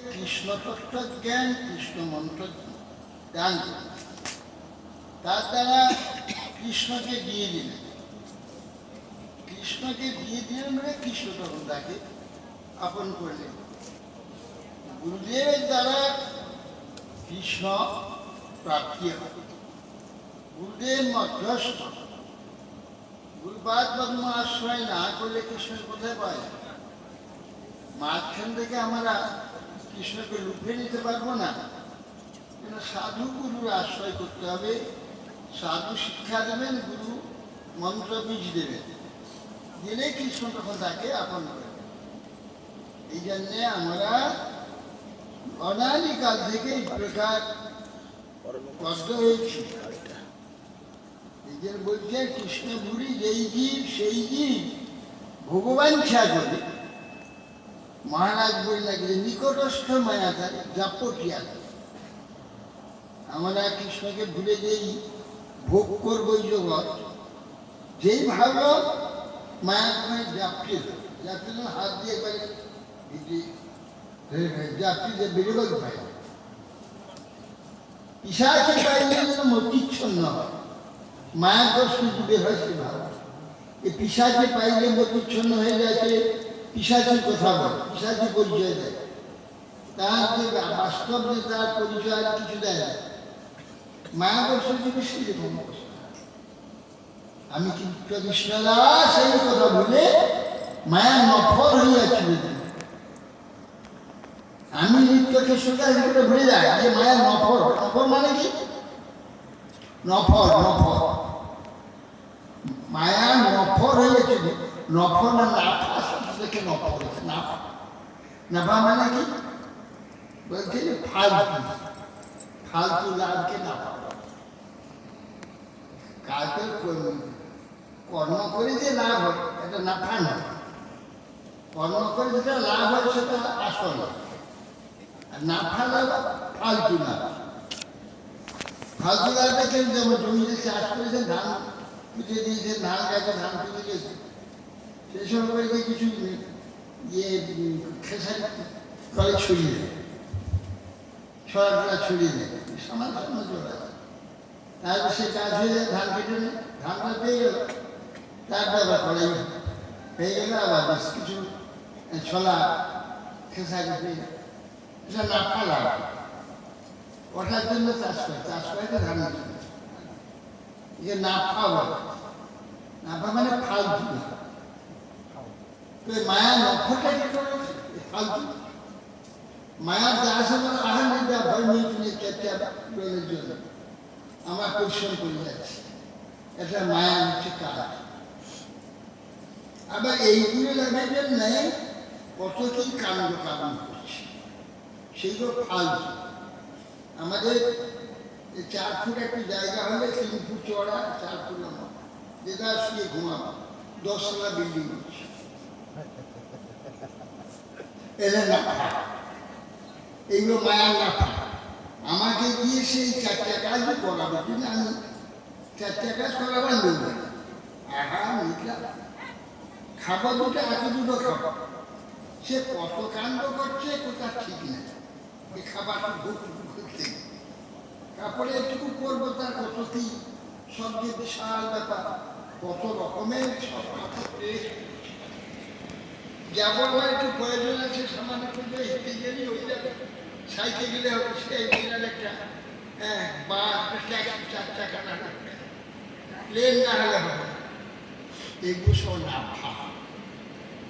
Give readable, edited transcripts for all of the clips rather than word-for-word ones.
কৃষ্ণ তত্ত্ব জ্ঞান, কৃষ্ণ মন্ত্র দান করলেন। তার দ্বারা কৃষ্ণকে দিয়ে দিলেন। কৃষ্ণকে দিয়ে দিলেন মানে কৃষ্ণ তখন তাকে আপন করলেন। গুরুদেবের দ্বারা কৃষ্ণ প্রাপ্তি হয়। গুরুদেব মধ্যস্থ, গুরুপাদ পদ্ম আশ্রয় না করলে কৃষ্ণের কোথায় পায়? মাঝখান থেকে আমরা কৃষ্ণকে লুফে নিতে পারবো না। সাধু গুরুর আশ্রয় করতে হবে। সাধু শিক্ষা দেবেন, গুরু মন্ত্র বীজ দেবেন, দিলে কৃষ্ণ তখন তাকে আপন করে। এই জন্যে আমরা অনাদিকাল থেকে এই প্রকার বদ্ধ হয়েছি। নিজের বলছে কৃষ্ণ ভুরি যেই জীব সেই জীব ভগবান খ্যা করে। মহারাজ বললেন যে নিকটস্থ মায়াধার জাপটিয়া। আমরা কৃষ্ণকে ভুলে যেই ভোগ করবো জগৎ, যেই ভাবল মায়ার জাপটি জাপটি হাত দিয়ে একবারে জাপটি যে বেরোবে ভাই পিশাচে পাইলে যেন মতিচ্ছন্ন হয়। মায়ার দর্শন বের হয় সে ভাব। এই পিশাচে পাইলে মতিচ্ছন্ন হয়ে যাচ্ছে। পিশাচের কথা বলে, পিশাচে পরিচয় দেয়, তার যে বাস্তব যে তার পরিচয় আর কিছু দেয় না। মায়া দর্শন যদি সেরকম আমি কিন্তু কৃষ্ণদাস সেই কথা বলে মায়া নফর হইয়াছিল। আমি নিত্য কৃষ্ণদাস করে ভুলে যাই যে মায়া নফর। নফর মানে কি? নফর নফর মায়া নফর হইয়াছিল। নফর না নাফা থেকে নফর হয়েছে। নাফা নাফা মানে কি? বলছে যে ফালতু, ফালতু লাভকে নাফা। কাজের কর্ম করে যে লাভ হয় এটা নাফা নয়। কর্ম করে যেটা লাভ হয় সেটা আসল। আর নাফা লাভ ফালতু লাভ। ফালতু লাভটা কেন? যেমন জমিতে চাষ করেছে, ধান পুঁতে দিয়েছে, ধান গাছে ধান পুঁতে দিয়েছে, সেই সময় কিছু খেসারি করে ছড়িয়ে দেয়, ছড়াগুলা ছড়িয়ে দেয়, সামান্য জোড়া। তারপর সে কাজ হয়ে যায়, ধান কেটে নেয়, ধানটা পেয়ে গেল, তারপর আবার কড়াই পেয়ে গেল, আবার বেশ কিছু ছলা খেসারি পেয়ে গেল। এটা নাফা লাভ। ওটার জন্য চাষ করে, চাষ করে তো ধানের জন্য। যে নাফা বলে, নাফা মানে ফালতু। তো মায়া নফরটা কি করে? ফালতু মায়ার যা আছে মানে আহার নিতে ভয় নিয়ে নিয়ে ক্যাপচারের জন্য আমরা পরিশ্রম করে যাচ্ছি। এটা মায়া হচ্ছে কাজ। আবার এইগুলো লাগাবেন নেই কত কি কাণ্ড কারণ করছে, সেইগুলো ফালতু। আমাদের 4 ফুট একটু জায়গা হলে 3 ফুট চড়া, 4 ফুট লম্বা, যেটা শুয়ে ঘুমাবো, 10 তলা বিল্ডিং হচ্ছে। এদের নাফা, এইগুলো মায়ার নাফা। আমাকে দিয়ে সেই 4টা কাজ করাবে, কিন্তু আমি 4টা কাজ করাবার নেব। আহা মিটলা খাবো দুটো, এত দুটো খাবো। সে কত কাণ্ড করছে কোথাও ঠিক নেই। এই খাবারটা ঘুরতে কাপড়ে একটু করবো, তার কত কি সব যে বিশাল ব্যাপার, কত রকমের সব কাপড়ে যাবো। একটু প্রয়োজন আছে, সামান্য করবে, হেঁটে গেলে হয়ে যাবে, সাইকেল গেলে হবে, সেই বিরাট একটা বা 4 চাকা না লাগবে, প্লেন না হলে হবে। এগুলো সব নাফা।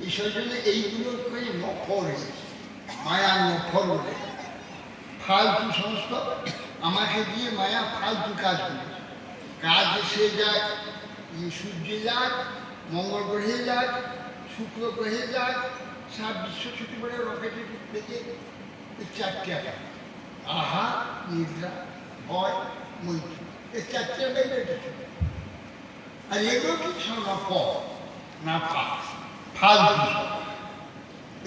ঈশ্বর জন্য এইগুলো করে নফর হয়েছে, মায়া নফর বলে। ফালতু সমস্ত আমাকে দিয়ে মায়া ফালতু কাজ করেছে। কাজ এসে যাক, সূর্যে যাক, মঙ্গল গ্রহে যাক, শুক্র গ্রহে যাক, সারা বিশ্ব ছুটি পড়ে রকেটে থেকে 4টা আহা, নিদ্রা, ভয়, মৈত্রী, এই 4টা বাইরে এটা ছিল। আর এগুলো কি সব নাফা ফালতু।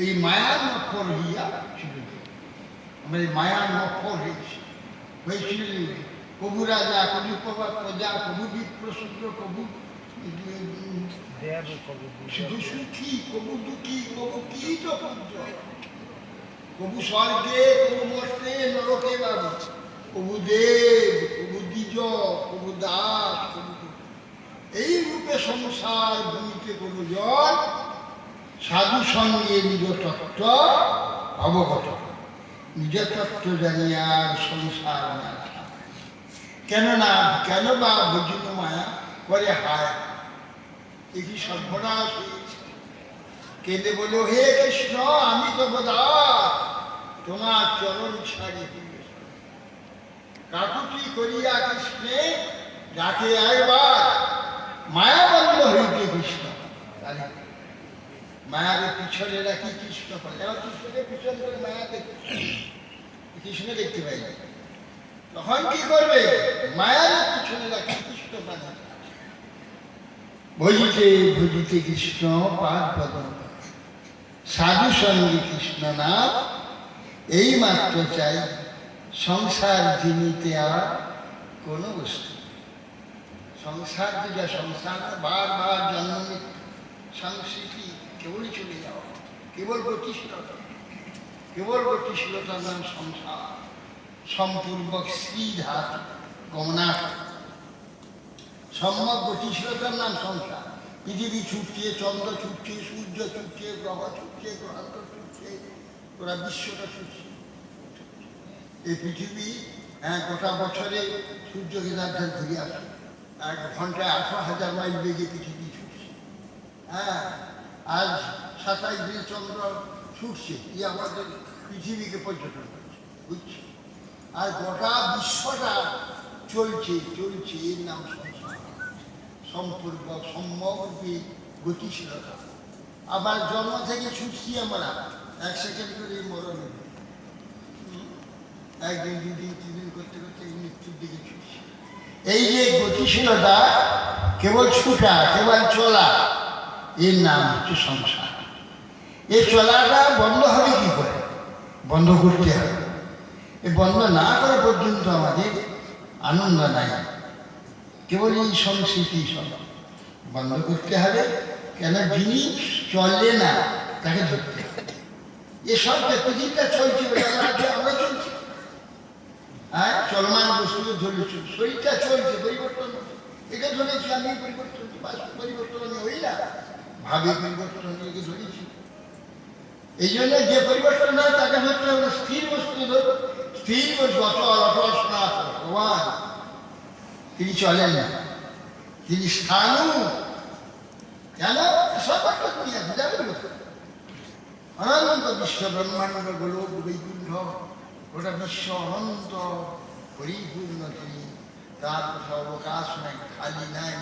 এই মায়ার নফর হইয়া ছিল। আমরা এই মায়ার নফর হয়েছিল। কবু রাজা, কবু প্রজা, কবু বিপ্রসূদ্র, কবু শুধু সুখী, কবু দুঃখী, কবু কি তো কবু স্বর্গে, কবু মর্তে, নরকে বাবু, কবু দেব, কবু দ্বিজ, কবু দাস, এই রূপে সংসার ভূমিতে কোনো জন সাধু সঙ্গে নিজ তত্ত্ব অবগত, নিজ তত্ত্ব জানিয়ার সংসার না। কেননা কেন বা বুঝিল মায়া করে হায়, একই সর্বনাশ হয়েছে। কেঁদে বলো হে কৃষ্ণ আমি তো দাস, তোমার চরণ ছাড়ি কাকুতি করিয়া কৃষ্ণে যাকে একবার মায়াবন্ধ হইতে কৃষ্ণ। মায়ার পিছনে রাখি কৃষ্ণ পায়, এবার কৃষ্ণের পিছন করে মায়া দেখতে, কৃষ্ণ দেখতে পাই না, তখন কি করবে? মায়ার পিছনে রাখি কৃষ্ণ পায়। ভজিতে ভজিতে কৃষ্ণ পাদ পদম, সাধু সঙ্গে কৃষ্ণ নাম এই মাত্র চাই, সংসার জিনিতে আর কোনো বস্তু। সংসার যা সংসার বারবার জন্ম সংস্কৃতি কেবলই চলে যাওয়া, কেবল গতিশীলতা, কেবল গতিশীলতার নাম সংসার। সম্পূর্বক শ্রীধাত গমনাথ, সম্যক গতিশীলতার নাম সংসার। পৃথিবী ছুটছে, চন্দ্র ছুটছে, সূর্য ছুটছে, গ্রহ ছুটছে, গ্রহান্ত ছুটছে, ওরা বিশ্বটা ছুটছে। এই পৃথিবী গোটা বছরে সূর্যকে তার ঘুরে আসে, 1 ঘন্টায় 18,000 মাইল বেগে পৃথিবী ছুটছে। আজ 27 দিনে চন্দ্র ছুটছে, আমাদের পৃথিবীকে পর্যটন করছে, বুঝছি। আর গোটা বিশ্বটা চলছে চলছে, এর নাম সংসার। সম্পূর্বক সম্যকরূপে গতিশীলতা। আবার জন্ম থেকে ছুটছি আমরা, 1 সেকেন্ড করে মরণ, 1 দিন 2 দিন 3 দিন করতে করতে মৃত্যুর দিকে ছুটছি। এই যে গতিশীলতা, কেবল ছুটা, কেবল চলা, এর নাম হচ্ছে সংসার। এই চলাটা বন্ধ হবে কি করে? বন্ধ করতে হবে। এই বন্ধ না করা পর্যন্ত আমাদের আনন্দ নাই। কেবল এই সংস্কৃতি সব বন্ধ করতে হবে। কেন? যিনি চলে না তাকে ধরতে হবে। এসব পৃথিবীটা চলছে, আমরা চলছি। চলমান বস্তু ধরেছি, শরীরটা চলছে, পরিবর্তন একে ধরেছি, আমি পরিবর্তন, পরিবর্তন আমি হই না, ভাবে পরিবর্তন একে ধরেছি। এই জন্য যে পরিবর্তন হয় তাকে ধরতে হবে, স্থির বস্তু ধরো। স্থির বস্তু অচল, অটল সনাতন ভগবান, তিনি চলেন না, তিনি স্থাণু। কেন? সব অনন্ত বিশ্ব ব্রহ্মাণ্ড গোলক বৈকুণ্ঠ, ওটা বিশ্ব অনন্ত পরিপূর্ণ তিনি, তার কোথাও অবকাশ নাই, খালি নাই,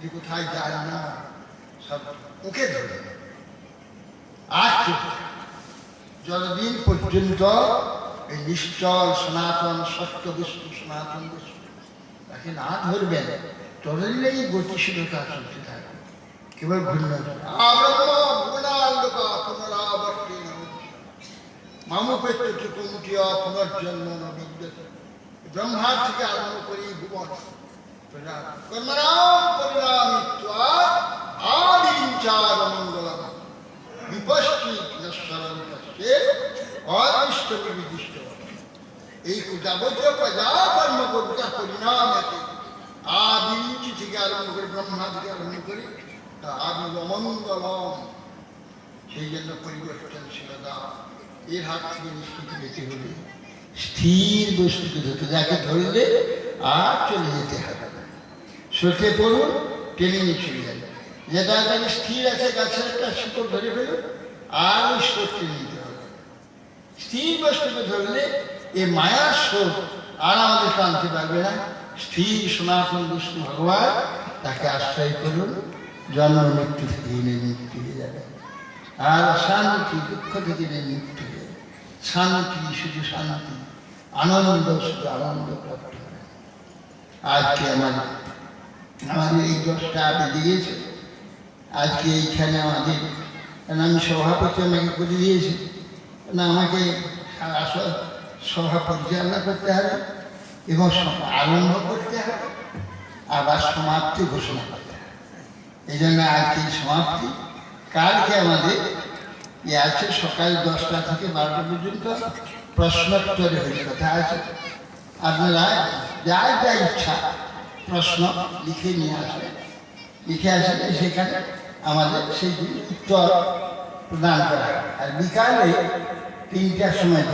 যে কোথায় যায় না, সব ওকে ধরে। আর যতদিন পর্যন্ত এই নিশ্চল সনাতন সত্য বস্তু, সনাতন বস্তু তাকে না ধরবেন, ততদিন এই গতিশীলতা চলতে থাকবে। কেবল ঘূর্ণ পুনর্জন্ম নবিদ্যতে, ব্রহ্মার থেকে আরম্ভ করি ভুবন এই যাবতীয় যা কর্ম করবো তার পরিণাম আছে। আদিঞ্চি থেকে আরম্ভ করে, ব্রহ্মা থেকে আরম্ভ করি আদি অমঙ্গলম। সেই জন্য পরিবর্তনশীলতা, এর হাত থেকে নিষ্কৃতি পেতে হলে স্থির বস্তুকে ধরতে, যাকে ধরলে আর চলে যেতে হবে না। সরতে পড়ুন, টেনে নিয়ে চলে যাবে। যেটা এখানে স্থির আছে, গাছের একটা শিকড় ধরে ফেলুন, আর ওই স্রোত টেনে নিতে হবে। স্থির বস্তুকে ধরলে এই মায়ার স্রোত আর আমাদের টানতে পারবে না। স্থির সনাতন বস্তু ভগবান, তাকে আশ্রয় করুন, জন্ম মৃত্যু থেকে মুক্তি হয়ে যাবে। আর শান্তি, দুঃখ থেকে মুক্তি হয়ে যাবে। শান্তি, শুধু শান্তি, আনন্দ, শুধু আনন্দ প্রাপ্ত হবে। আজকে আমাদের এই 10টা বেজে গিয়েছে। আজকে এইখানে আমাদের, আমি সভাপতি আমাকে করে দিয়েছি না, আমাকে সভা পরিচালনা করতে হবে এবং আরম্ভ করতে হবে, আবার সমাপ্তি ঘোষণা করতে হবে। এই জন্য আজকে সমাপ্তি, কালকে আমাদের এ আছে সকাল 10টা থেকে 12টা পর্যন্ত প্রশ্নোত্তর হয়ে কথা আছে। আপনারা যা যা ইচ্ছা প্রশ্ন লিখে নিয়ে আসবেন, লিখে আসলে সেখানে আমাদের সেই উত্তর প্রদান করা হয়। আর বিকালে 3টার সময়